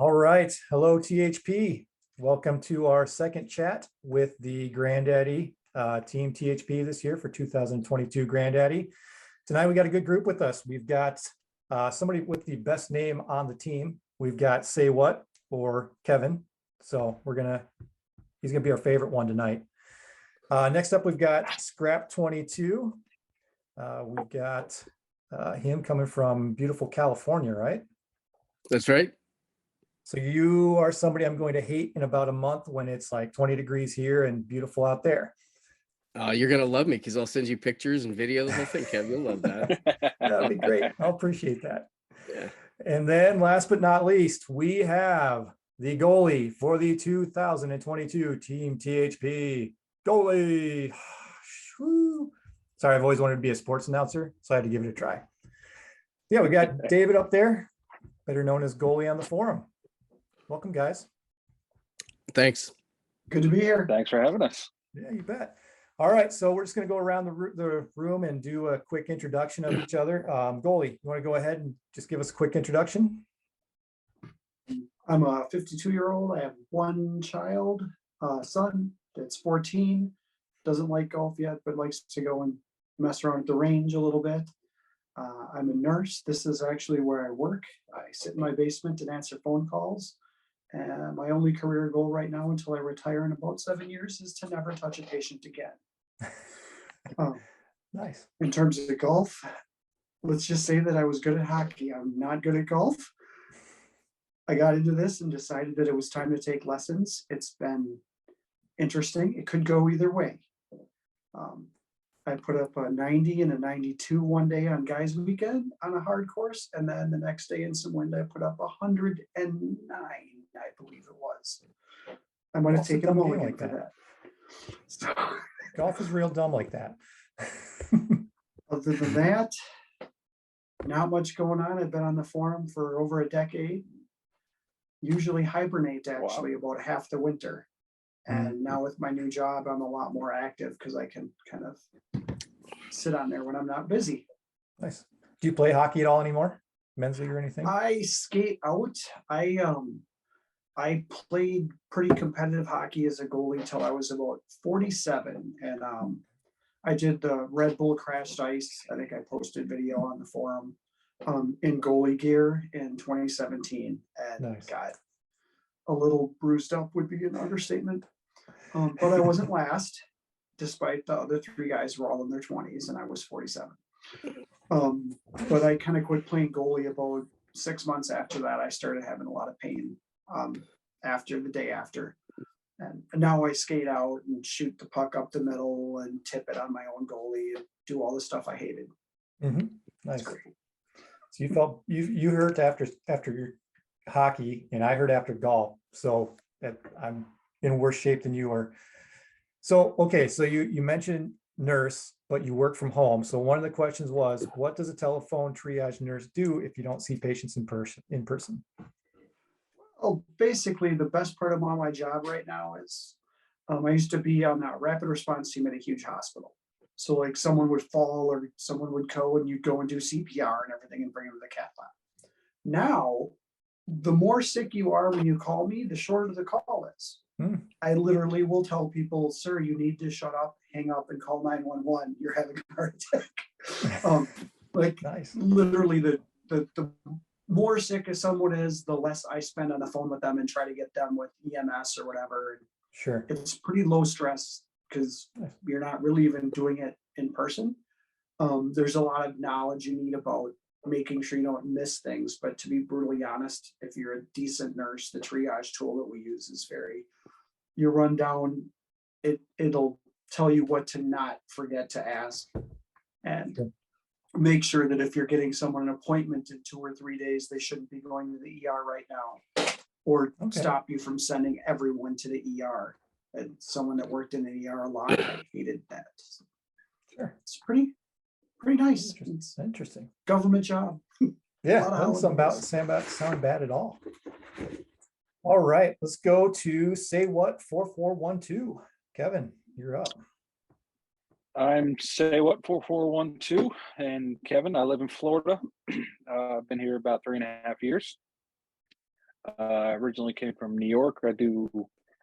All right. Hello, THP. Welcome to our second chat with the Grandaddy Team THP this year for 2022 Grandaddy. Tonight, we got a good group with us. We've got somebody with the best name on the team. We've got Say What or Kevin. So he's gonna be our favorite one tonight. Next up, we've got Scrap22. We've got him coming from beautiful California, right? That's right. So you are somebody I'm going to hate in about a month when it's like 20 degrees here and beautiful out there. You're gonna love me because I'll send you pictures and video, the whole thing, Kev. You'll love that. That'll be great. I'll appreciate that. Yeah. And then last but not least, we have the goalie for the 2022 Team THP. Goalie. Sorry, I've always wanted to be a sports announcer, so I had to give it a try. Yeah, we got David up there, better known as Goalie on the forum. Welcome, guys. Thanks. Good to be here. Thanks for having us. Yeah, you bet. All right, so we're just going to go around the room and do a quick introduction of each other. Goalie, you want to go ahead and just give us a quick introduction? I'm a 52-year-old. I have one child, son that's 14, doesn't like golf yet, but likes to go and mess around at the range a little bit. I'm a nurse. This is actually where I work. I sit in my basement and answer phone calls. And my only career goal right now until I retire in about 7 years is to never touch a patient again. Nice. In terms of golf, let's just say that I was good at hockey. I'm not good at golf. I got into this and decided that it was time to take lessons. It's been interesting. It could go either way. I put up a 90 and a 92 one day on guys weekend on a hard course. And then the next day in some wind, I put up 109, I believe it was. I might have taken a moment like that. So, golf is real dumb like that. Other than that, not much going on. I've been on the forum for over a decade. Usually hibernate actually about half the winter. And now with my new job, I'm a lot more active because I can kind of sit on there when I'm not busy. Nice. Do you play hockey at all anymore? Men's league or anything? I skate out. I played pretty competitive hockey as a goalie till I was about 47. And I did the Red Bull crashed ice. I think I posted video on the forum in goalie gear in 2017 and got a little bruised up would be an understatement. But I wasn't last, despite the other three guys were all in their 20s and I was 47. But I kind of quit playing goalie about 6 months after that. I started having a lot of pain after the day after. And now I skate out and shoot the puck up the middle and tip it on my own goalie and do all the stuff I hated. Nice. So you felt you hurt after your hockey, and I hurt after golf. So I'm in worse shape than you are. So okay, so you mentioned nurse, but you work from home. So one of the questions was, what does a telephone triage nurse do if you don't see patients in person? Oh, basically the best part about my job right now is I used to be on that rapid response team at a huge hospital. So like someone would fall or someone would go and you'd go and do CPR and everything and bring them to the cath lab. Now, the more sick you are when you call me, the shorter the call is. I literally will tell people, sir, you need to shut up, hang up and call 911. You're having a heart attack. Nice. Literally the more sick as someone is, the less I spend on the phone with them and try to get them with EMS or whatever. Sure. It's pretty low stress because you're not really even doing it in person. There's a lot of knowledge you need about making sure you don't miss things. But to be brutally honest, if you're a decent nurse, the triage tool that we use is you run down, it'll tell you what to not forget to ask. And make sure that if you're getting someone an appointment in 2 or 3 days, they shouldn't be going to the ER right now, or stop you from sending everyone to the ER. And someone that worked in the ER a lot, I hated that. Sure. It's pretty nice. Interesting. Government job. Yeah, doesn't sound bad at all. All right, let's go to Saywhat442. Kevin, you're up. I'm Saywhat442 and Kevin. I live in Florida. I've been here about 3.5 years. I originally came from New York. I do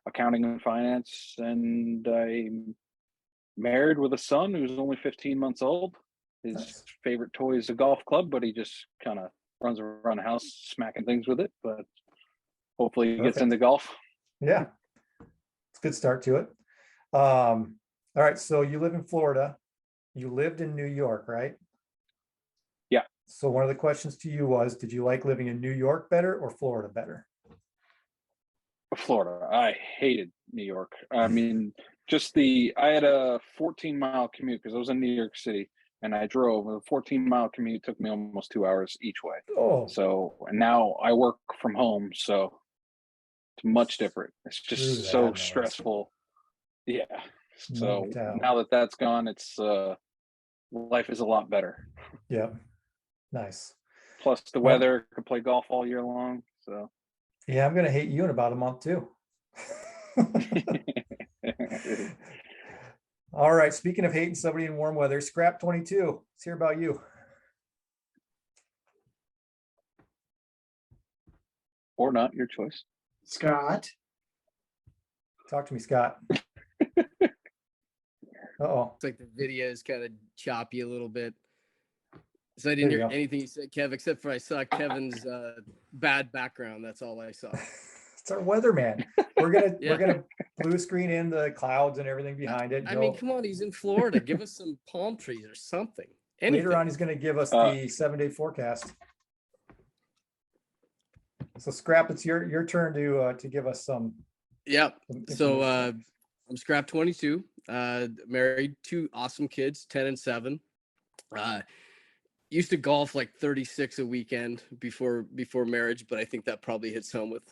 accounting and finance, and I'm married with a son who's only 15 months old. His Nice. favorite toy is a golf club, but he just kind of runs around the house smacking things with it. But hopefully he gets Perfect. into golf. Yeah, it's a good start to it. All right, so you live in Florida. You lived in New York, right? Yeah. So one of the questions to you was, did you like living in New York better or Florida better? Florida. I hated New York. I mean, I had a 14-mile commute because I was in New York City and I drove. A 14-mile commute took me almost 2 hours each way. Oh, So, and now I work from home, so it's much different. It's screw just so that noise. stressful. Yeah. So Knocked out. now that that's gone, it's life is a lot better. Yep. Nice. Plus the Well- weather, could play golf all year long. So Yeah, I'm gonna hate you in about a month too. All right, speaking of hating somebody in warm weather, Scrap22, let's hear about you. or not, your choice. Scott, Talk to me, Scott. Uh-oh. It's like the video is kind of choppy a little bit. So I There didn't you hear go. anything you said, Kev, except for I saw Kevin's bad background. That's all I saw. It's our weatherman. We're gonna Yeah. blue screen in the clouds and everything behind it. I mean, come on, he's in Florida. Give us some palm trees or something. Anything. Later on, he's gonna give us the 7-day forecast. So Scrap, it's your turn to give us some. Yep. some So information. I'm Scrap22, married, 2 awesome kids, 10 and 7. Used to golf like 36 a weekend before marriage, but I think that probably hits home with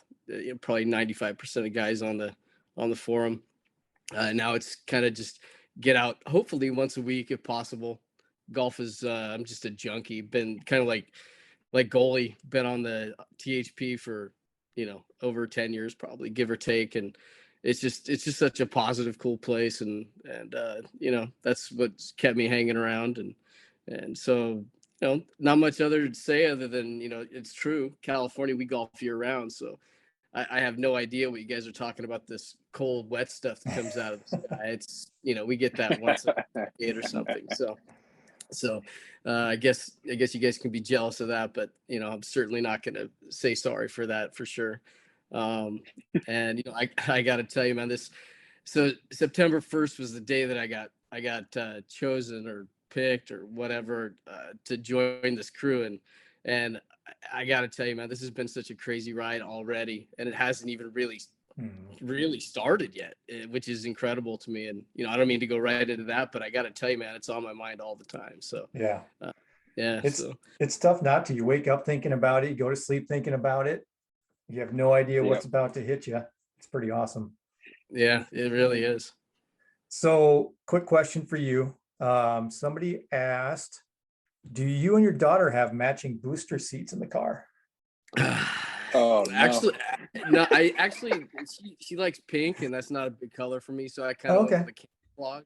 probably 95% of guys on the forum. Now it's kind of just get out, hopefully once a week if possible. Golf is I'm just a junkie. Been kind of like Goalie, been on the THP for over 10 years probably, give or take, and it's just such a positive, cool place, and that's what's kept me hanging around, and so not much other to say other than it's true. California, we golf year round, so I have no idea what you guys are talking about, this cold, wet stuff that comes out of the sky. It's we get that once a decade or something. So I guess you guys can be jealous of that, but I'm certainly not going to say sorry for that for sure. And I got to tell you, man, so September 1st was the day that I got chosen or picked or whatever to join this crew, and I got to tell you, man, this has been such a crazy ride already, and it hasn't even really started yet, which is incredible to me. And I don't mean to go right into that, but I got to tell you, man, it's on my mind all the time. So Yeah. yeah, It's tough not to. You wake up thinking about it, you go to sleep thinking about it. You have no idea what's about to hit you. It's pretty awesome. yeah, it really is. So quick question for you. Somebody asked, do you and your daughter have matching booster seats in the car? Oh, no. Actually, no, she likes pink, and that's not a big color for me, so I kind of Okay. went with the camouflage.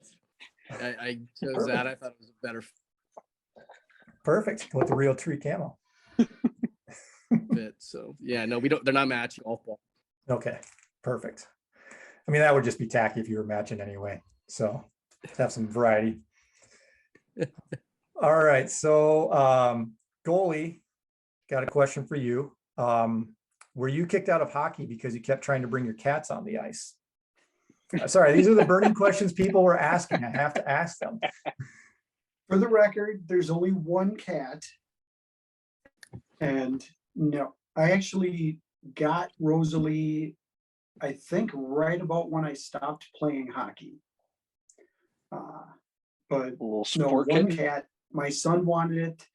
I chose that. I thought it was a better Perfect. With the real tree camo. fit. So yeah, no, they're not matching golf ball. Okay, perfect. I mean, that would just be tacky if you were matching anyway. So let's have some variety. All right. So Goalie, got a question for you. Were you kicked out of hockey because you kept trying to bring your cats on the ice? Sorry, these are the burning questions people were asking. I have to ask them. for the record, there's only one cat. And no, I actually got Rosalie, I think right about when I stopped playing hockey. But A little no, sport one kitten. cat, my son wanted it.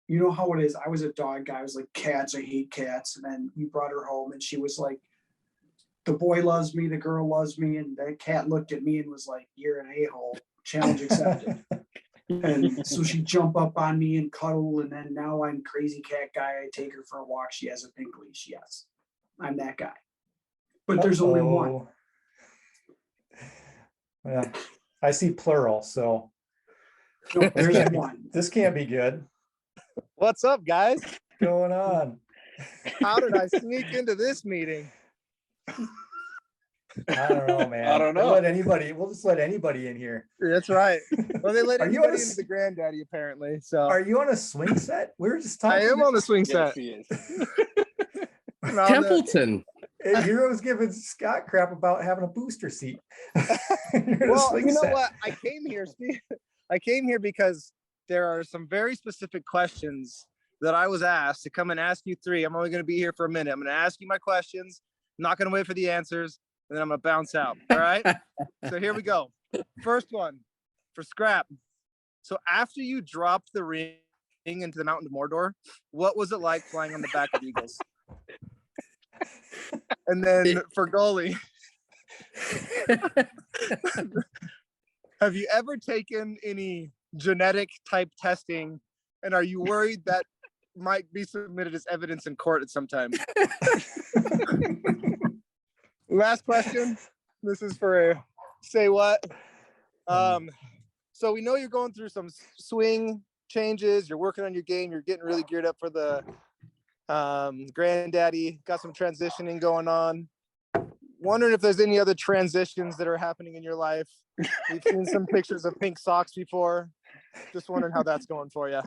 You know how it is. I was a dog guy. I was like, cats, I hate cats. And then we brought her home and she was like, the boy loves me, the girl loves me. And that cat looked at me and was like, you're an a-hole. Challenge accepted. And so she'd jump up on me and cuddle. And then now I'm crazy cat guy. I take her for a walk. She has a pink leash. Yes, I'm that guy. But there's only one. Yeah, I see plural. So No, there's one. this can't be good. What's up, guys? What's going on? How did I sneak into this meeting? I don't know, man. I don't know. We'll just let anybody in here. That's right. Well, they let Are you on anybody a into the Granddaddy apparently. So Are you on a swing set? We were just I talking. am on the swing Yes, set. he is. I'm on the- Templeton. Hero's giving Scott crap about having a booster seat. You're in a Well, swing you know set. what? I came here because there are some very specific questions that I was asked to come and ask you three. I'm only going to be here for a minute. I'm going to ask you my questions. I'm not going to wait for the answers, and then I'm going to bounce out. All right. So here we go. First one for Scrap. So after you dropped the ring into the mountain of Mordor, what was it like flying on the back of eagles? And then for Goalie, have you ever taken any genetic type testing, and are you worried that might be submitted as evidence in court at some time? Last question. This is for Say What. So we know you're going through some swing changes. You're working on your game. You're getting really geared up for the Granddaddy. Got some transitioning going on. Wondering if there's any other transitions that are happening in your life. We've seen some pictures of pink socks before. Just wondering how that's going for you.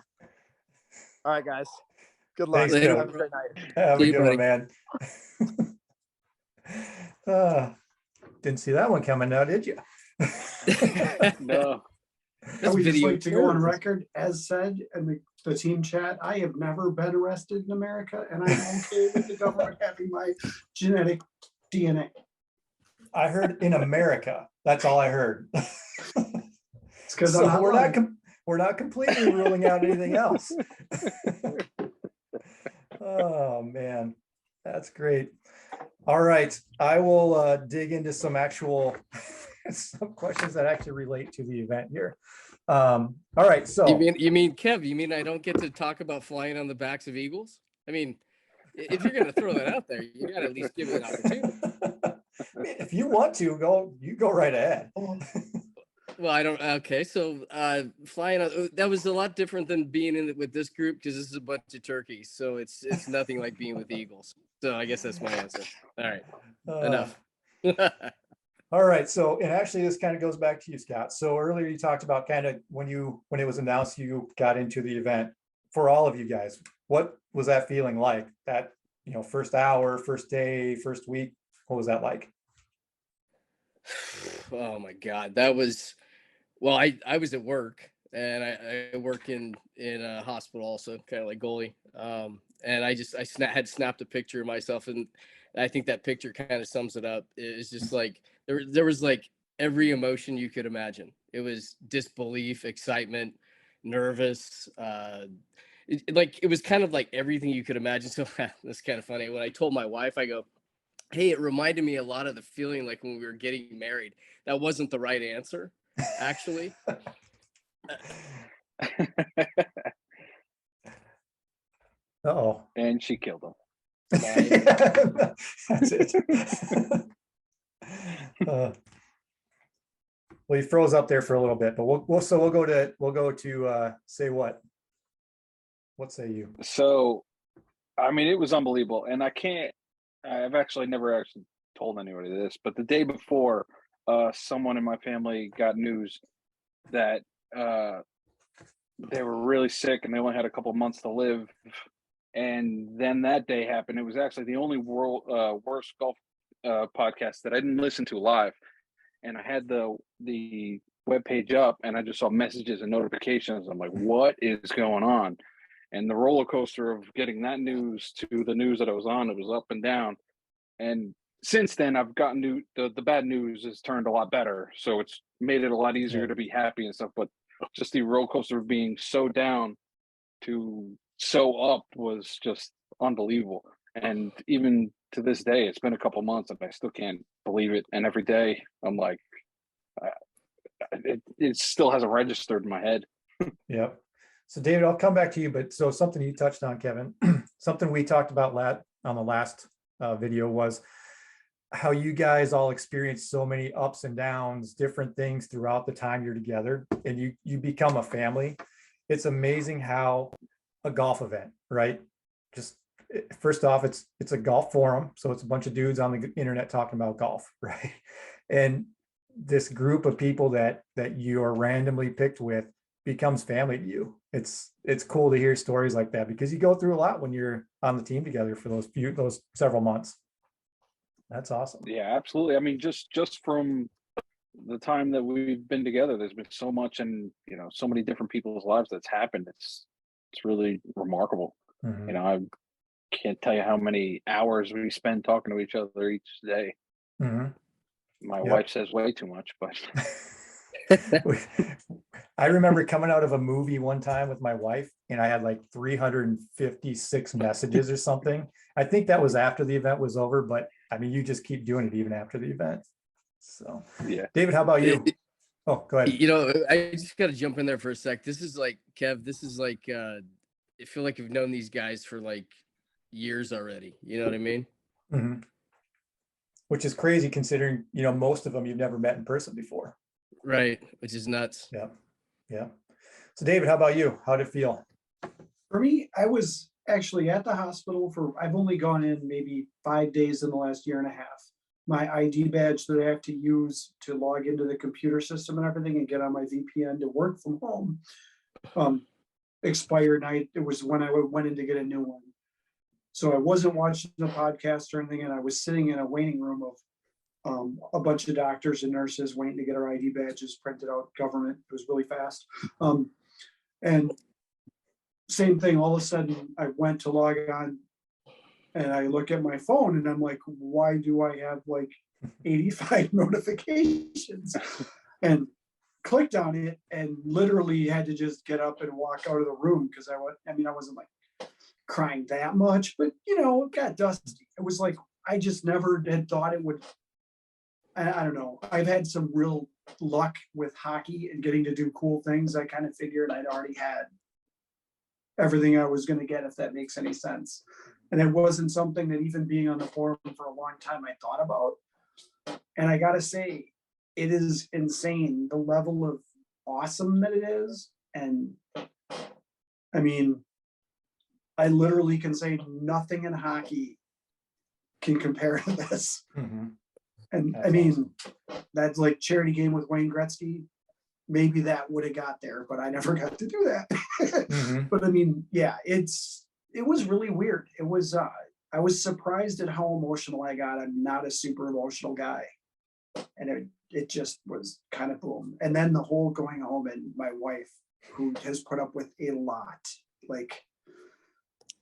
All right, guys. Good luck. Thanks, Joe. Have a great night. Have See a you, good one, man. Didn't see that one coming now, did you? No. I would just video like to go on terrorism. record, as said in the team chat, I have never been arrested in America, and I'm okay with the government having my genetic DNA. I heard in America. That's all I heard. It's because So I'm not we're lying. we're not completely ruling out anything else. Oh man, that's great. All right, I will dig into some actual some questions that actually relate to the event here. All right, so You mean Kev? You mean I don't get to talk about flying on the backs of eagles? I mean, if you're gonna throw that out there, you gotta at least give me an opportunity. if you want to you go right ahead. Well, I don't. Okay, so flying on that was a lot different than being in it with this group because this is a bunch of turkeys. So it's nothing like being with the eagles. So I guess that's my answer. All right, enough. All right, so and actually this kind of goes back to you, Scott. So earlier you talked about kind of when it was announced you got into the event. For all of you guys, what was that feeling like? That first hour, first day, first week, what was that like? Oh my God, that was. Well, I was at work and I work in a hospital also, kind of like Goalie. And I had snapped a picture of myself, and I think that picture kind of sums it up. It's just like there was like every emotion you could imagine. It was disbelief, excitement, nervous. It was kind of like everything you could imagine. So that's kind of funny. When I told my wife, I go, "Hey, it reminded me a lot of the feeling like when we were getting married." That wasn't the right answer, actually. Uh-oh. And she killed him. That's it. Well, he froze up there for a little bit, but we'll go to Say What. What say you? So, I mean, it was unbelievable, and I've actually never told anybody this, but the day before, someone in my family got news that they were really sick and they only had a couple months to live. And then that day happened. It was actually the only worst golf podcast that I didn't listen to live. And I had the webpage up, and I just saw messages and notifications. I'm like, what is going on? And the roller coaster of getting that news to the news that I was on, it was up and down. And since then, I've gotten the bad news has turned a lot better. So it's made it a lot easier to be happy and stuff. But just the roller coaster of being so down to so up was just unbelievable. And even to this day, it's been a couple months and I still can't believe it. And every day I'm like, it still hasn't registered in my head. Yep. So David, I'll come back to you, but so something you touched on, Kevin, something we talked about on the last video was how you guys all experience so many ups and downs, different things throughout the time you're together, and you become a family. It's amazing how a golf event, right? Just first off, it's a golf forum, so it's a bunch of dudes on the internet talking about golf, right? And this group of people that you are randomly picked with becomes family to you. It's cool to hear stories like that, because you go through a lot when you're on the team together for those several months. That's awesome. Yeah, absolutely. I mean, just from the time that we've been together, there's been so much, and so many different people's lives that's happened. It's really remarkable. Mhm. I can't tell you how many hours we spend talking to each other each day. Mhm. My Yep. wife says way too much, but I remember coming out of a movie one time with my wife, and I had like 356 messages or something. I think that was after the event was over, but I mean, you just keep doing it even after the event. So, yeah. David, how about you? Oh, go ahead. I just got to jump in there for a sec. This is like, Kev, this is like, I feel like I've known these guys for like years already. You know what I mean? Mhm. Which is crazy considering, most of them you've never met in person before. Right. Which is nuts. Yeah. Yeah. So David, how about you? How did it feel? For me, I was actually at the hospital I've only gone in maybe 5 days in the last year and a half. My ID badge that I have to use to log into the computer system and everything and get on my VPN to work from home expired. It was when I went in to get a new one. So I wasn't watching the podcast or anything, and I was sitting in a waiting room of a bunch of doctors and nurses waiting to get our ID badges printed out. Government, it was really fast. And same thing, all of a sudden I went to log on and I look at my phone and I'm like, why do I have like 85 notifications? And clicked on it and literally had to just get up and walk out of the room because I wasn't like crying that much, but it got dusty. It was like, I just never had thought it would. I don't know. I've had some real luck with hockey and getting to do cool things. I kind of figured I'd already had everything I was going to get, if that makes any sense. And it wasn't something that, even being on the forum for a long time, I thought about. And I got to say, it is insane the level of awesome that it is. And I mean, I literally can say nothing in hockey can compare to this. Mhm. And That's I mean, awesome. That's like charity game with Wayne Gretzky. Maybe that would have got there, but I never got to do that. Mhm. But I mean, yeah, it was really weird. It was I was surprised at how emotional I got. I'm not a super emotional guy. And it just was kind of boom. And then the whole going home, and my wife, who has put up with a lot. Like,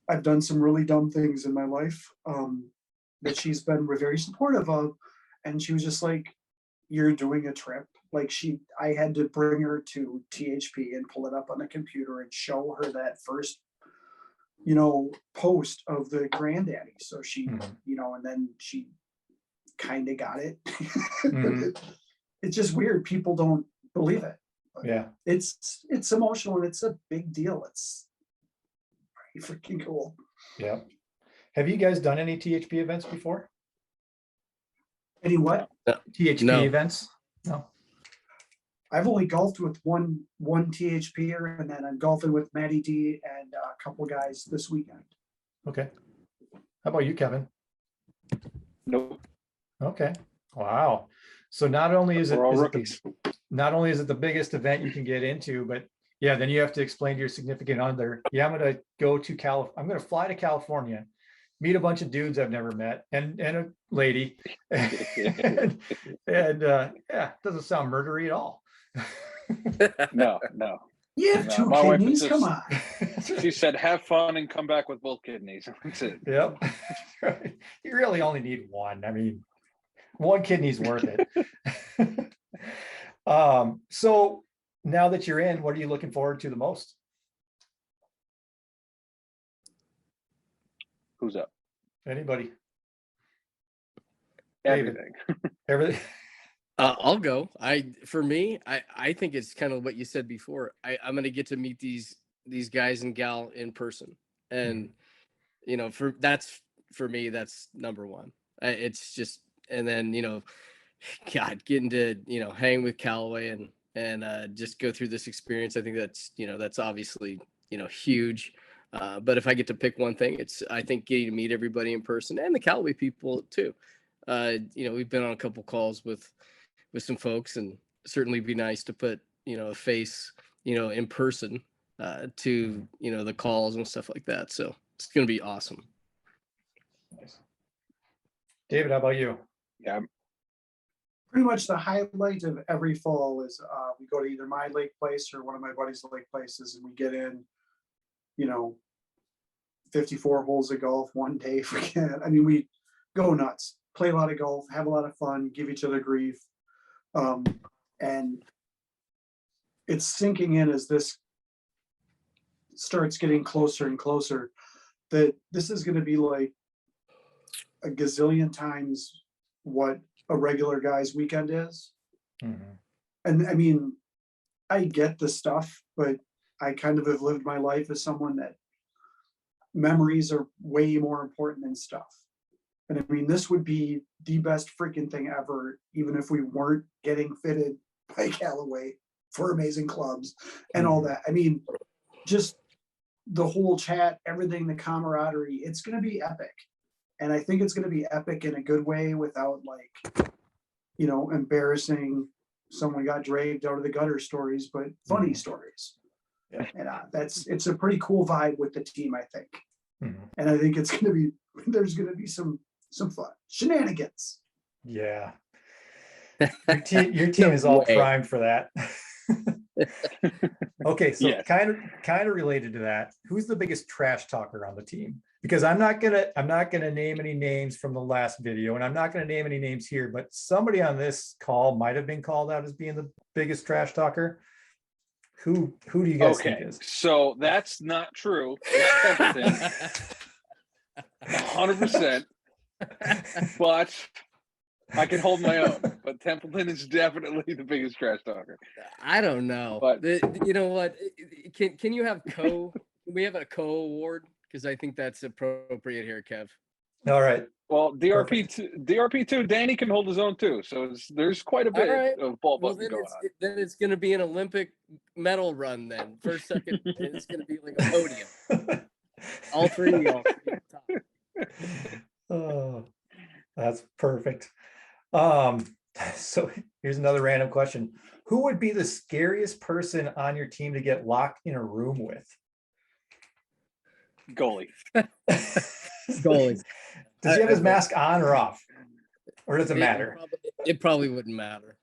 I've done some really dumb things in my life that she's been very supportive of. And she was just like, you're doing a trip. Like, I had to bring her to THP and pull it up on the computer and show her that first, post of the Grandaddy. So she, Mhm. and then she kind of got it. Mhm. It's just weird. People don't believe it. But Yeah. it's emotional and it's a big deal. It's pretty freaking cool. Yeah. Have you guys done any THP events before? Any what? THP No. events? No. I've only golfed with one THPer, and then I'm golfing with Matty D and a couple guys this weekend. Okay. How about you, Kevin? Nope. Okay. Wow. So not only is it, We're all is it rookies. not only is it the biggest event you can get into, but yeah, then you have to explain to your significant other, yeah, I'm going to fly to California, meet a bunch of dudes I've never met, and a lady. and yeah, doesn't sound murdery at all. No. You have No, two my wife kidneys. is Come just- on. She said, "Have fun and come back with both kidneys." That's it. Yep. You really only need one. I mean, one kidney's worth it. So now that you're in, what are you looking forward to the most? Who's up? Anybody? David. Everything. Everything. I'll go. For me, I think it's kind of what you said before. I'm going to get to meet these guys and gal in person. And, for me, that's number one. It's just, and then, God, getting to, hang with Callaway and just go through this experience. I think that's obviously, huge. But if I get to pick one thing, it's, I think, getting to meet everybody in person and the Callaway people too. We've been on a couple calls with some folks, and certainly be nice to put, a face, in person to, the calls and stuff like that. So it's going to be awesome. Nice. David, how about you? Yeah, Pretty much the highlight of every fall is we go to either my lake place or one of my buddies' lake places, and we get in, 54 holes of golf one day. We go nuts, play a lot of golf, have a lot of fun, give each other grief. And it's sinking in as this starts getting closer and closer that this is going to be like a gazillion times what a regular guy's weekend is. Mm-hmm. And I get the stuff, but I kind of have lived my life as someone that memories are way more important than stuff. And this would be the best freaking thing ever, even if we weren't getting fitted by Callaway for amazing clubs and all that. Just the whole chat, everything, the camaraderie, it's going to be epic. And I think it's going to be epic in a good way without embarrassing someone got dragged out of the gutter stories, but funny stories. Yeah. And it's a pretty cool vibe with the team, I think. Mm-hmm. And I think there's going to be some fun shenanigans. Yeah. Your team is all primed for that. Okay, so yes. kind of related to that, who's the biggest trash talker on the team? Because I'm not gonna name any names from the last video, and I'm not gonna name any names here, but somebody on this call might have been called out as being the biggest trash talker. Who do you guys think is? So that's not true. It's Templeton. 100%. But I can hold my own. But Templeton is definitely the biggest trash talker. I don't know. But you know what? Can you have we have a co-award? Because I think that's appropriate here, Kev. All right. Well, DRP2, Danny can hold his own too. So there's quite a bit of ball busting going on. Then it's going to be an Olympic medal run then. First, second, it's going to be like a podium. All three. Oh, that's perfect. So here's another random question. Who would be the scariest person on your team to get locked in a room with? Goalie. Goalie. Does he have his mask on or off? Or does it matter? It probably wouldn't matter.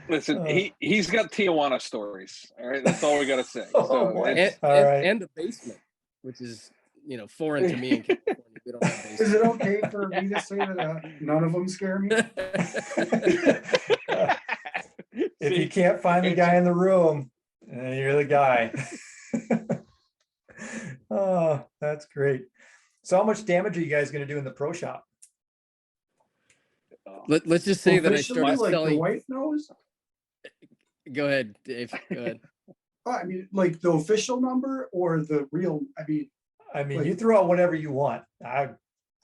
Listen, he's got Tijuana stories. All right, that's all we got to say. And the basement, which is foreign to me in California. We don't have basement. Is it okay for me to say that none of them scare me? If you can't find the guy in the room, you're the guy. Oh, that's great. So how much damage are you guys going to do in the pro shop? Let's just say that I started selling. The wife knows. Go ahead, Dave. Go ahead. Like the official number or the real? You throw out whatever you want.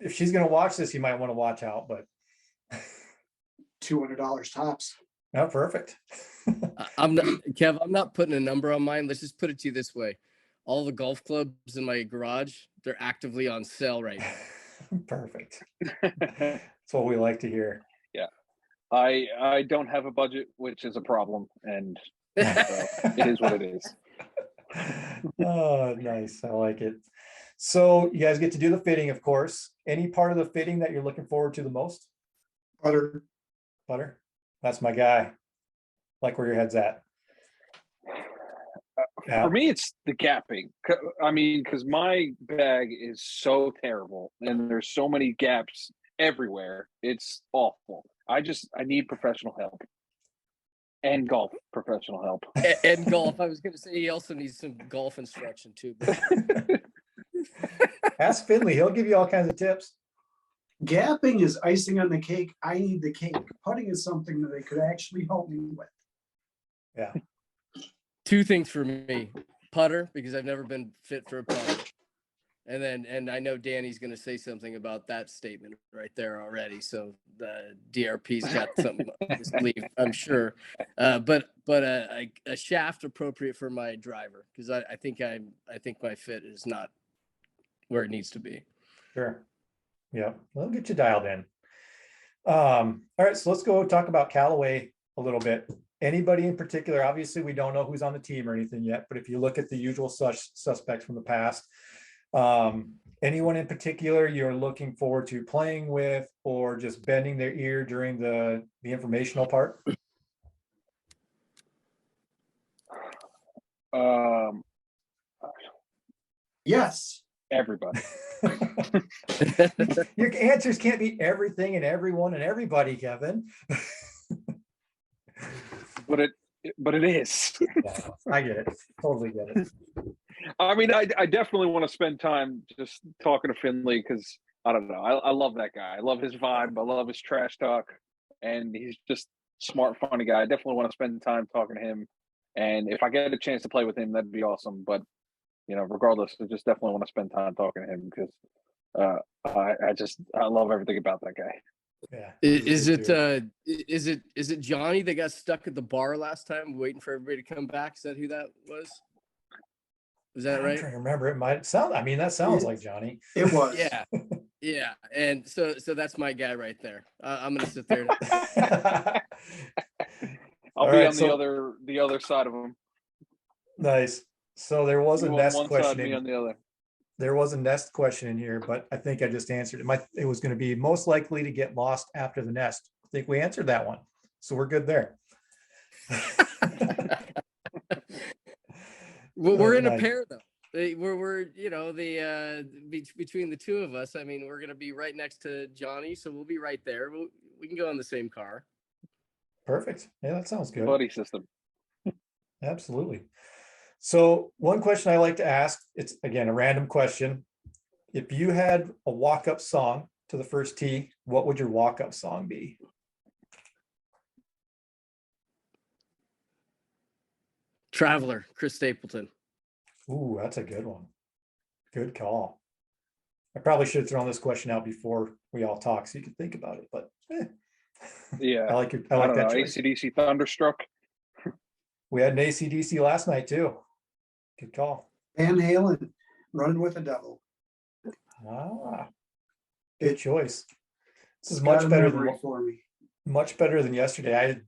If she's going to watch this, you might want to watch out. But $200 tops. Oh, perfect. Kev, I'm not putting a number on mine. Let's just put it to you this way. All the golf clubs in my garage, they're actively on sale right now. Perfect. That's what we like to hear. Yeah. I don't have a budget, which is a problem. And it is what it is. Oh, nice. I like it. So you guys get to do the fitting, of course. Any part of the fitting that you're looking forward to the most? Butter. That's my guy. Like where your head's at. For me, it's the gapping. Because my bag is so terrible and there's so many gaps everywhere. It's awful. I need professional help. And golf professional help. And golf. I was going to say he also needs some golf instruction too. Ask Finley. He'll give you all kinds of tips. Gapping is icing on the cake. I need the cake. Putting is something that they could actually help me with. Yeah. Two things for me. Putter, because I've never been fit for a putter. And I know Danny's going to say something about that statement right there already. So the DRP's got something up his sleeve, I'm sure. But a shaft appropriate for my driver, because I think my fit is not where it needs to be. Sure. Yeah, we'll get you dialed in. All right, so let's go talk about Callaway a little bit. Anybody in particular? Obviously, we don't know who's on the team or anything yet, but if you look at the usual suspects from the past, anyone in particular you're looking forward to playing with or just bending their ear during the informational part? Yes. Everybody. Your answers can't be everything and everyone and everybody, Kevin. But it is. Yeah, I get it. Totally get it. I mean, I definitely want to spend time just talking to Finley because I don't know. I love that guy. I love his vibe. I love his trash talk, and he's just smart, funny guy. I definitely want to spend time talking to him. And if I get a chance to play with him, that'd be awesome. But regardless, I just definitely want to spend time talking to him because I love everything about that guy. Yeah. Is it Johnny that got stuck at the bar last time waiting for everybody to come back? Is that who that was? Is that right? I'm trying to remember. It might sound, I mean, that sounds like Johnny. It was. Yeah. Yeah. And so that's my guy right there. I'm going to sit there. I'll be on the other side of him. Nice. So there was a You on nest one question. side, me on the other. There was a nest question in here, but I think I just answered it. It was going to be most likely to get lost after the nest. I think we answered that one. So we're good there. Well, we're in a pair though. We're between the two of us. I mean, we're going to be right next to Johnny, so we'll be right there. We can go in the same car. Perfect. Yeah, that sounds good. Buddy system. Absolutely. So one question I like to ask, it's again a random question. If you had a walk-up song to the first tee, what would your walk-up song be? Traveler, Chris Stapleton. Ooh, that's a good one. Good call. I probably should have thrown this question out before we all talk so you could think about it, but Yeah. I like I that don't know. choice. AC/DC Thunderstruck. We had an AC/DC last night too. Good call. Van Halen, Running with the Devil. Ah, good choice. This is Got much a better memory than for me. much better than yesterday.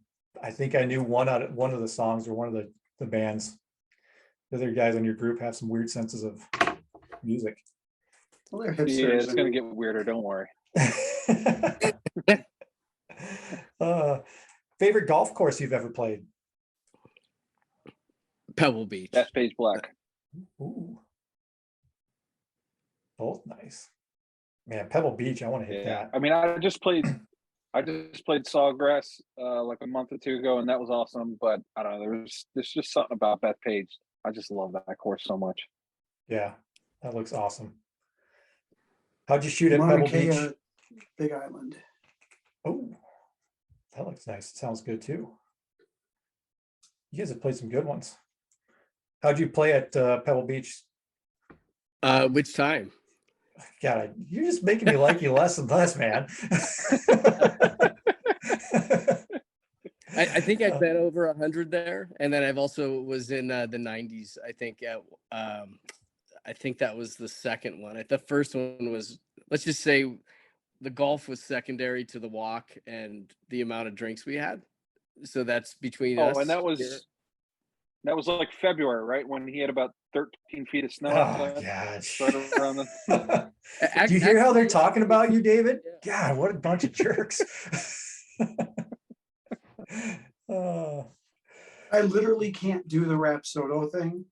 I think I knew one of the songs or one of the bands. The other guys in your group have some weird senses of music. Well, they're hipsters. Yeah, it's gonna get weirder. Don't worry. Favorite golf course you've ever played? Pebble Beach. That's Page Black. Ooh. Both nice. Man, Pebble Beach, I want to hit that. I mean, I just played Sawgrass like a month or two ago, and that was awesome. But I don't know, there's just something about Bethpage. I just love that course so much. Yeah, that looks awesome. How'd you shoot at Mauna Pebble Kea, Beach? Big Island. Oh, that looks nice. It sounds good too. You guys have played some good ones. How'd you play at Pebble Beach? Which time? God, you're just making me like you less and less, man. I think I've been over 100 there, and then I've also was in the 90s. I think I think that was the second one. The first one was, let's just say, the golf was secondary to the walk and the amount of drinks we had. So that's between us. Oh, and that was like February, right? When he had about 13 feet of snow. Oh, gosh. Right around the... Do you hear how they're talking about you, David? God, what a bunch of jerks. I literally can't do the Rapsodo thing.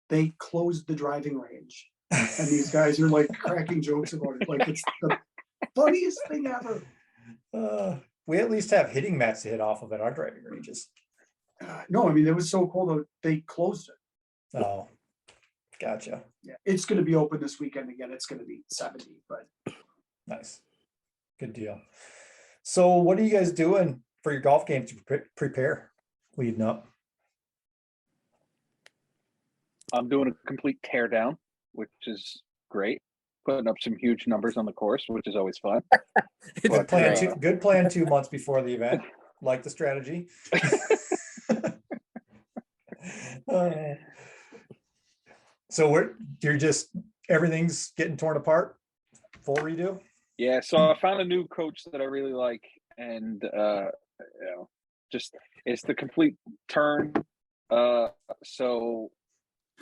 They closed the driving range. And these guys are like cracking jokes about it. Like it's the funniest thing ever. We at least have hitting mats to hit off of at our driving ranges. No, I mean, it was so cold that they closed it. Oh, gotcha. Yeah, it's going to be open this weekend again. It's going to be 70, but nice. Good deal. So what are you guys doing for your golf game to prepare leading up? I'm doing a complete tear down, which is great, putting up some huge numbers on the course, which is always fun. Good But, plan. Good plan 2 months before the event. Like the strategy. So you're just everything's getting torn apart. Full redo. Yeah, so I found a new coach that I really like, and just it's the complete turn. So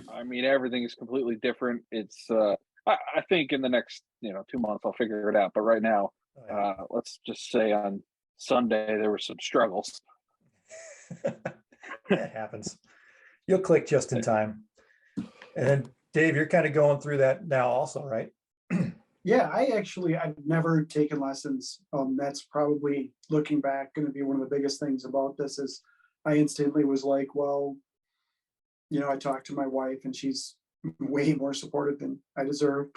I mean, everything is completely different. It's I think in the next 2 months I'll figure it out. But right now, let's just say on Sunday there were some struggles. That happens. You'll click just in time. And then Dave, you're kind of going through that now also, right? Yeah, I've never taken lessons. That's probably, looking back, going to be one of the biggest things about this is I instantly was like, well, I talked to my wife and she's way more supportive than I deserve.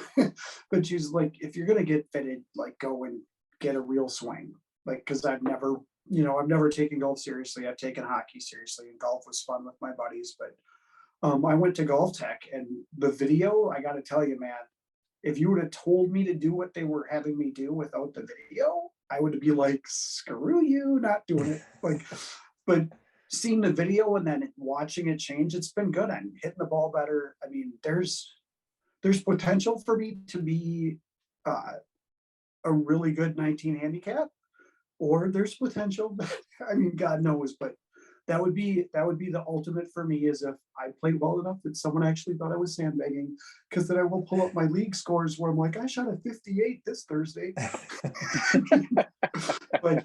But she's like, if you're going to get fitted, like go and get a real swing. Like, cause I've never taken golf seriously. I've taken hockey seriously, and golf was fun with my buddies. But I went to Golf Tech, and the video, I got to tell you, man, if you would have told me to do what they were having me do without the video, I would be like, screw you, not doing it. Like, but seeing the video and then watching it change, it's been good. I'm hitting the ball better. I mean, there's potential for me to be a really good 19 handicap, or there's potential. I mean, God knows, but that would be the ultimate for me, is if I played well enough that someone actually thought I was sandbagging, because then I will pull up my league scores where I'm like, I shot a 58 this Thursday. But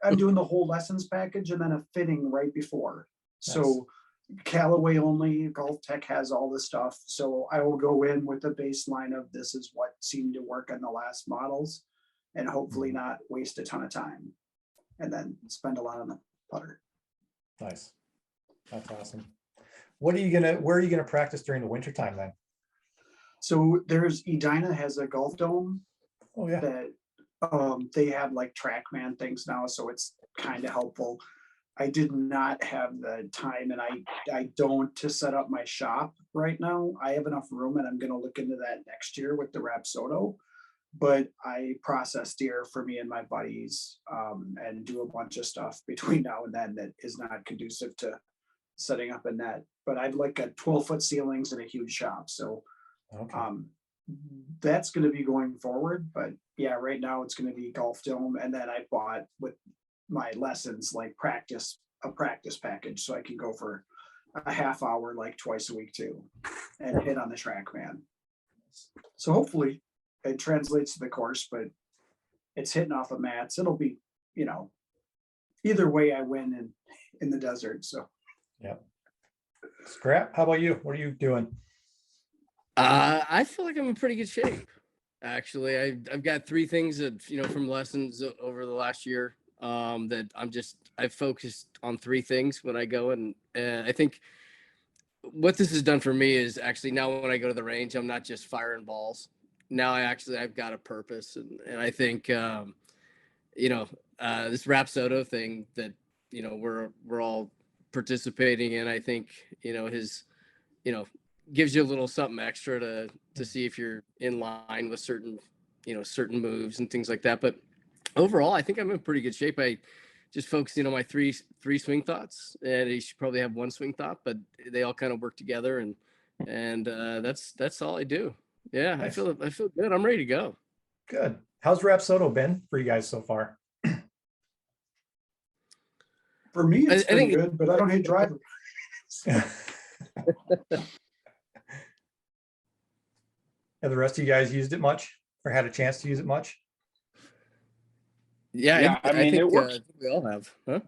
I'm doing the whole lessons package and then a fitting right before. So Callaway only, Golf Tech has all the stuff. So I will go in with the baseline of this is what seemed to work on the last models, and hopefully not waste a ton of time, and then spend a lot on the putter. Nice. That's awesome. Where are you gonna practice during the winter time then? So there's Edina has a golf dome. Oh yeah. That they have like TrackMan things now, so it's kind of helpful. I did not have the time, and I don't, to set up my shop right now. I have enough room, and I'm going to look into that next year with the Rapsodo. But I process deer for me and my buddies, and do a bunch of stuff between now and then that is not conducive to setting up a net. But I'd like a 12-foot ceilings and a huge shop. So that's going to be going forward. But yeah, right now it's going to be golf dome. And then I bought, with my lessons, like a practice package, so I can go for a half hour like twice a week too, and hit on the TrackMan. So hopefully it translates to the course, but it's hitting off of mats. It'll be, either way I win in the desert. So yeah. Scrap, how about you? What are you doing? I feel like I'm in pretty good shape. Actually, I've got 3 things that, from lessons over the last year, that I've focused on 3 things when I go. And I think what this has done for me is actually, now when I go to the range, I'm not just firing balls. Now I've got a purpose. And I think, this Rapsodo thing that, we're all participating in, I think, gives you a little something extra to see if you're in line with certain moves and things like that. But overall, I think I'm in pretty good shape. I just focusing on my three swing thoughts, and you should probably have one swing thought, but they all kind of work together, and that's all I do. Yeah, nice. I feel good. I'm ready to go. Good. How's Rapsodo been for you guys so far? For me, I think good, but I don't hate drivers. Have the rest of you guys used it much, or had a chance to use it much? Yeah, I mean, it works. We all have, huh?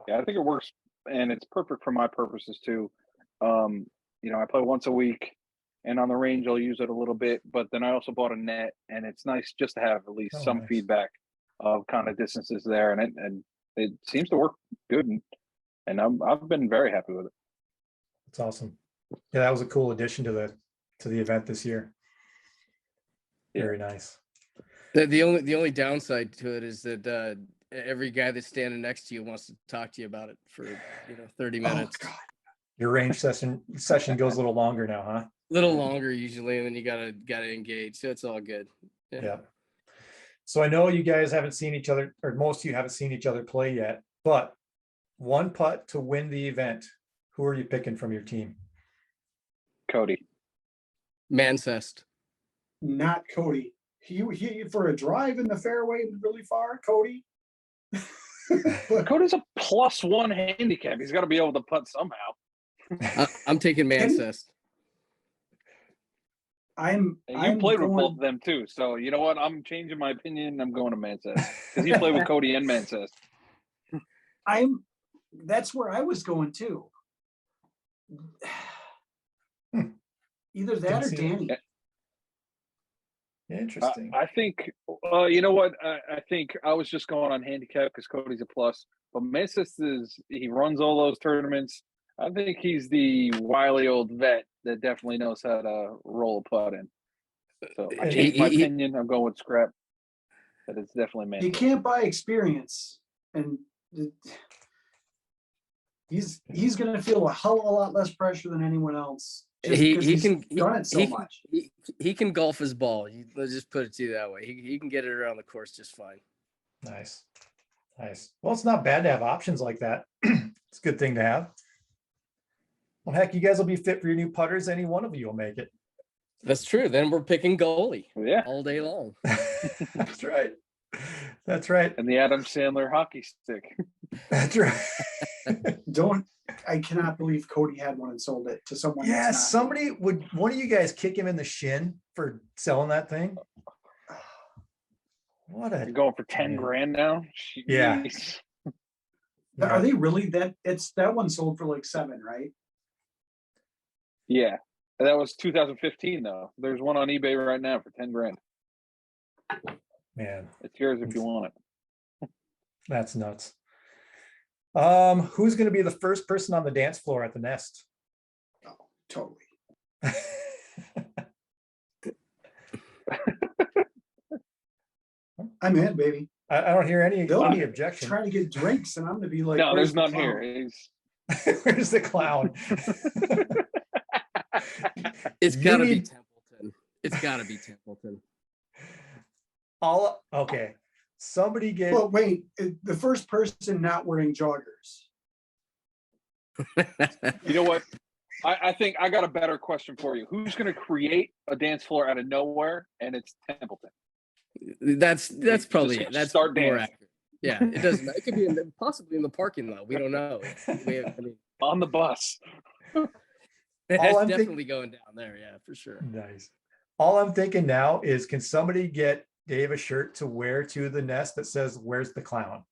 Yeah, I think it works, and it's perfect for my purposes too. I play once a week, and on the range I'll use it a little bit, but then I also bought a net, and it's nice just to have at least some feedback of kind of distances there, and it seems to work good, and I've been very happy with it. That's awesome. Yeah, that was a cool addition to the event this year. Very nice. The only downside to it is that every guy that's standing next to you wants to talk to you about it for 30 minutes. Oh, God. Your range session goes a little longer now, huh? little longer usually, and then you gotta engage. So it's all good. Yeah. So I know you guys haven't seen each other, or most of you haven't seen each other play yet, but one putt to win the event. Who are you picking from your team? Cody. Mancest. Not Cody. He for a drive in the fairway really far, Cody. Cody's a +1 handicap. He's got to be able to putt somehow. I'm taking Mancest. And you played with both of them too, so you know what? I'm changing my opinion. I'm going to Mancest because he played with Cody and Mancest. That's where I was going too. Either that or Danny. Interesting. I think, you know what? I think I was just going on handicap because Cody's a plus, but Mancest he runs all those tournaments. I think he's the wily old vet that definitely knows how to roll a putt in. So I changed my opinion. I'm going with Scrap. But it's definitely Mancest. You can't buy experience, and he's going to feel a hell of a lot less pressure than anyone else. He can done it so much. He can golf his ball. Let's just put it to you that way. He can get it around the course just fine. Nice. Well, it's not bad to have options like that. It's a good thing to have. Well, heck, you guys will be fit for your new putters. Any one of you will make it. That's true. Then we're picking goalie. Yeah, all day long. That's right. That's right. And the Adam Sandler hockey stick. That's right. I cannot believe Cody had one and sold it to someone. Yeah, would one of you guys kick him in the shin for selling that thing? You're going for 10 grand now? Jeez. Yeah. Are they really that one sold for like 7, right? Yeah. That was 2015 though. There's one on eBay right now for 10 grand. Man. It's yours if you want it. That's nuts. Who's going to be the first person on the dance floor at the Nest? Oh, totally. I'm in, baby. I don't hear any objection. Trying to get drinks, and I'm going to be like, no, there's none here. Where's the clown? It's gotta be Templeton. It's gotta be Templeton. Okay. Somebody get. Well, wait. The first person not wearing joggers. You know what? I think I got a better question for you. Who's going to create a dance floor out of nowhere? And it's Templeton. That's probably it. That's start more dancing. accurate. Yeah, it doesn't. It could be possibly in the parking lot. We don't know. On the bus. That's definitely going down there. Yeah, for sure. Nice. All I'm thinking now is, can somebody get Dave a shirt to wear to the Nest that says, "Where's the clown?"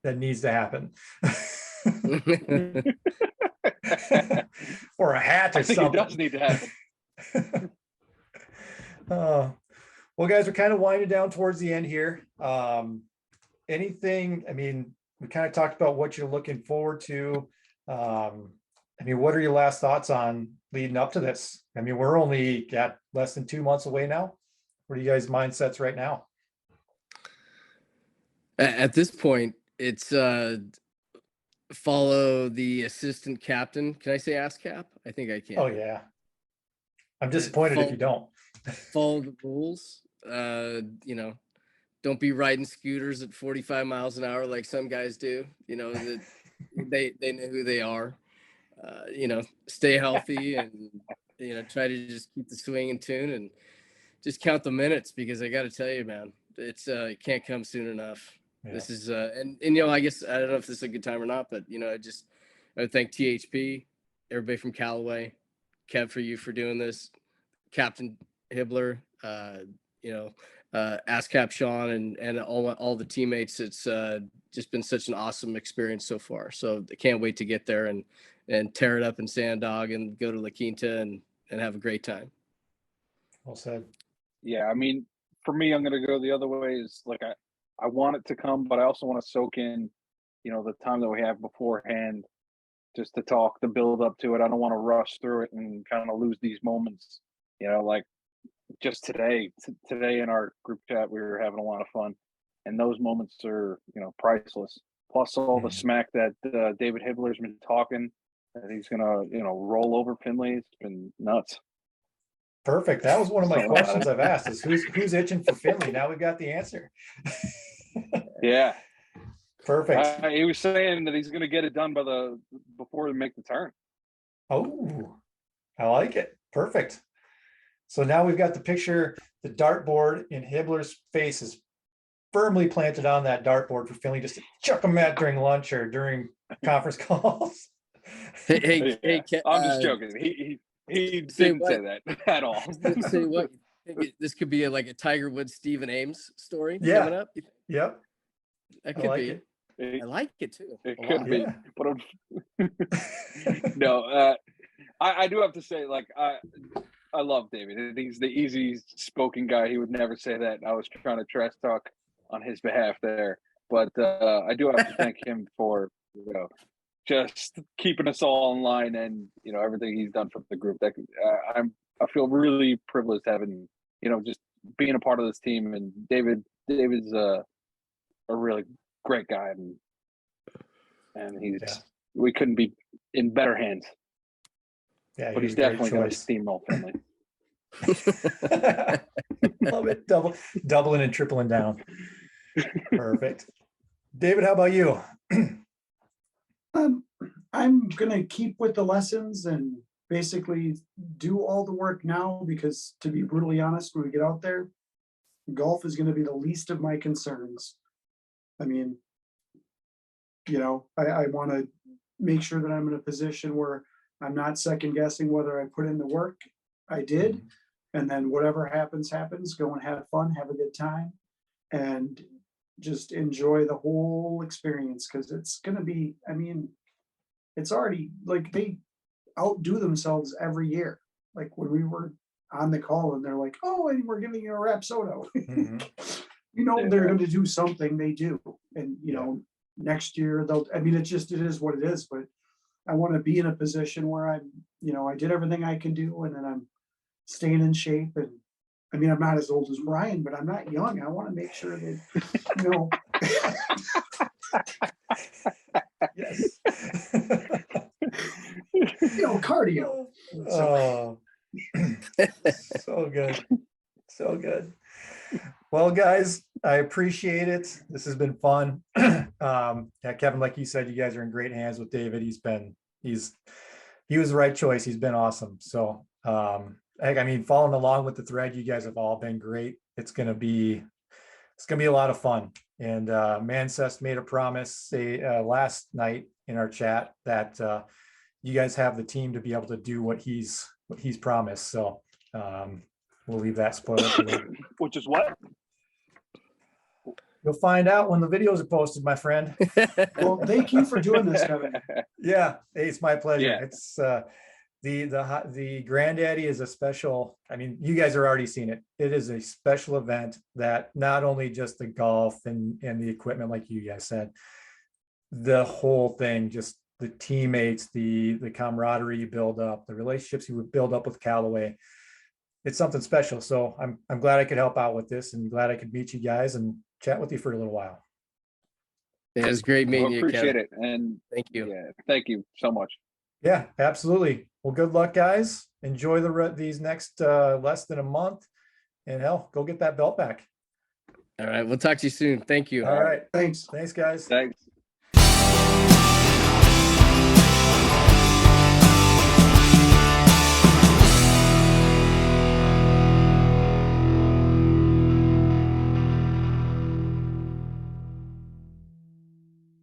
That needs to happen. Or a hat or something. It does need to happen. Well, guys, we're kind of winding down towards the end here. Anything, we kind of talked about what you're looking forward to. What are your last thoughts on leading up to this? We're only got less than 2 months away now. What are you guys' mindsets right now? At this point, it's follow the assistant captain. Can I say ask cap? I think I can. Oh yeah. I'm disappointed if you don't. Follow the rules. Don't be riding scooters at 45 miles an hour like some guys do. That they know who they are. Stay healthy and try to just keep the swing in tune and just count the minutes, because I got to tell you, man, it's it can't come soon enough. Yeah. This is and I guess I don't know if this is a good time or not, but I would thank THP, everybody from Callaway, Kev for doing this, Captain Hibbler, ASCAP Sean and all the teammates. It's just been such an awesome experience so far. So I can't wait to get there and tear it up in Sand Dog and go to La Quinta and have a great time. Well said. Yeah, for me, I'm going to go the other way. Is like I want it to come, but I also want to soak in, the time that we have beforehand, just to talk, the build up to it. I don't want to rush through it and kind of lose these moments. Like just today in our group chat, we were having a lot of fun, and those moments are, priceless. Plus all the smack that David Hibbler's been talking, that he's gonna, roll over Finley. It's been nuts. Perfect. That was one of my So, questions I've asked is who's itching for Finley? Now we've got the answer. Yeah, Perfect. he was saying that he's gonna get it done before we make the turn. Oh, I like it. Perfect. So now we've got the picture, the dartboard in Hibbler's face is firmly planted on that dartboard for Finley just to chuck him at during lunch or during conference calls. Hey, Yeah, I'm just joking. He didn't say that at all. Say what? This could be like a Tiger Woods, Stephen Ames story Yeah. coming up. Yep. That I could like be. it. I like it too. It a could lot. be, Yeah. but no. I do have to say, like, I love David. He's the easy spoken guy. He would never say that. I was trying to trash talk on his behalf there, but I do have to thank him for just keeping us all in line and everything he's done for the group. That I feel really privileged having just being a part of this team. And David's a really great guy, and we couldn't be in better hands. Yeah, But he's definitely going to steamroll Finley. Love it. Doubling and tripling down. Perfect. David, how about you? I'm gonna keep with the lessons and basically do all the work now because, to be brutally honest, when we get out there, golf is gonna be the least of my concerns. I mean, I want to make sure that I'm in a position where I'm not second guessing whether I put in the work. I did, and then whatever happens, happens. Go and have fun, have a good time, and just enjoy the whole experience because it's gonna be. I mean, it's already like they outdo themselves every year. Like when we were on the call and they're like, "Oh, and we're giving you a Rapsodo." They're going to do something. They do, and next year they'll. I mean, it is what it is. But I want to be in a position where I did everything I can do, and then I'm staying in shape. And I mean, I'm not as old as Brian, but I'm not young. I want to make sure that Yes. cardio. Oh, so good. So good. Well, guys, I appreciate it. This has been fun. Yeah, Kevin, like you said, you guys are in great hands with David. He was the right choice. He's been awesome. So, following along with the thread, you guys have all been great. It's gonna be a lot of fun. And Mancest made a promise last night in our chat that you guys have the team to be able to do what he's promised. So we'll leave that spoiler for later. Which is what? You'll find out when the videos are posted, my friend. Well, thank you for doing this, Kevin. Yeah, it's my pleasure. Yeah. It's the Grandaddy is a special. I mean, you guys are already seeing it. It is a special event that not only just the golf and the equipment, like you guys said, the whole thing, just the teammates, the camaraderie you build up, the relationships you would build up with Callaway. It's something special. So I'm glad I could help out with this and glad I could meet you guys and chat with you for a little while. Yeah, it's great meeting you, Appreciate Kevin. it. And Thank you. yeah, thank you so much. Yeah, absolutely. Well, good luck, guys. Enjoy these next less than a month, and hell, go get that belt back. All right. We'll talk to you soon. Thank you. All right. Thanks. Thanks, guys. Thanks.